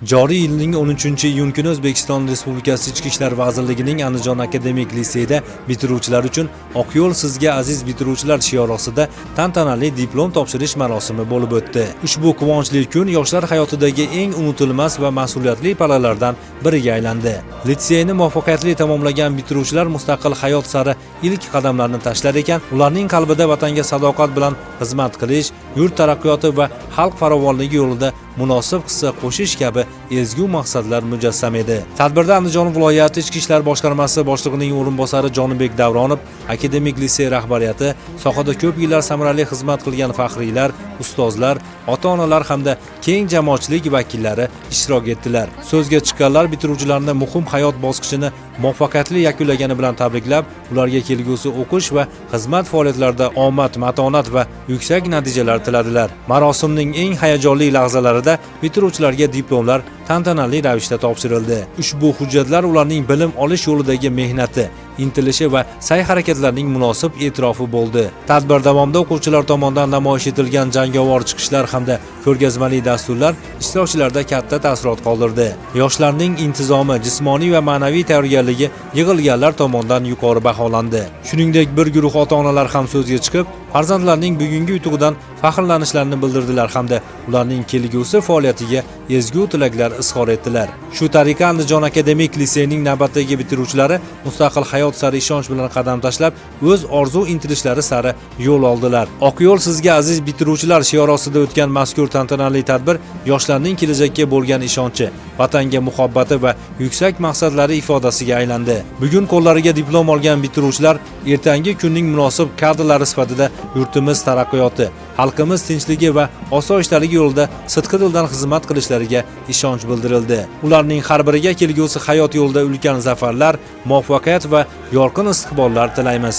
Joriy yilning 13-iyun kuni O'zbekiston Respublikasi Ichki ishlar vazirligining Andijon akademik liseyida bitiruvchilar uchun Oq yo'l sizga aziz bitiruvchilar shiori ostida tantanali diplom topshirish marosimi bo'lib o'tdi. Ushbu quvonchli kun yoshlar hayotidagi eng unutilmas va mas'uliyatli palalardan biriga aylandi. Litseyni muvaffaqiyatli tamomlagan bitiruvchilar mustaqil hayot sari ilk qadamlarni tashlar ekan, ularning qalbida vatanga sadoqat bilan xizmat qilish, yurt taraqqiyoti va xalq farovonligi yo'lida munosib hissa qo'shish kabi ezgu maqsadlar mujassam edi. Tadbirda Andijon viloyati Ichki ishlar boshqarmasi boshlig'ining o'rinbosari Jonibek Davronov, akademik lisey rahbariyati, sohada ko'p yillar samarali xizmat qilgan faxriylar, ustozlar, ota-onalar hamda keng jamoatchilik vakillari ishtirok etdilar. So'zga chiqqanlar bitiruvchilarni muhim hayot bosqichini muvaffaqiyatli yakunlagani bilan tabriklab, ularga kelgusi o'qish va xizmat faoliyatlarida omad, matonat va yuksak natijalar tiladilar. Marosimning eng hayajonli lahzalarida bitiruvchilarga diplomlar tantanali ravishda topshirildi. Ushbu hujjatlar ularning bilim olish yo'lidagi mehnati, intilishi va sa'y-harakatlarining munosib e'tirofi bo'ldi. Tadbir davomida o'quvchilar tomonidan namoyish etilgan jangovar chiqishlar hamda ko'rgazmali dasturlar ishtirokchilarda katta taassurot qoldirdi. Yoshlarning intizomi, jismoniy va ma'naviy tayyorgarligi yig'ilganlar tomonidan yuqori baholandi. Shuningdek, bir guruh ota-onalar ham so'zga chiqib, farzandlarining bugungi yutug'idan faxrlanishlarini bildirdilar hamda ularning kelgusi faoliyatiga ezgu tilaklar izhor etdilar. Shu tariqa Andijon akademik liseyning navbatdagi bitiruvchilari mustaqil hayot sari ishonch bilan qadam tashlab, o'z orzu intilishlari sari yo'l oldilar. Oq yo'l sizga aziz bitiruvchilar shiori ostida o'tgan mazkur tantanali tadbir yoshlarning kelajakka bo'lgan ishonchi, vatanga muhabbati va yuksak maqsadlari ifodasiga aylandi. Bugun qo'llariga diplom olgan bitiruvchilar ertangi kunning munosib kadrlari sifatida yurtimiz taraqqiyoti, xalqimiz tinchligi va osoyishtaligi yo'lida sidqi dildan xizmat qilishlariga ishonch bildirildi. Ularning har biriga kelgusi hayot yo'lida ulkan zafarlar, muvaffaqiyat va yorqin istiqbollar tilaymiz.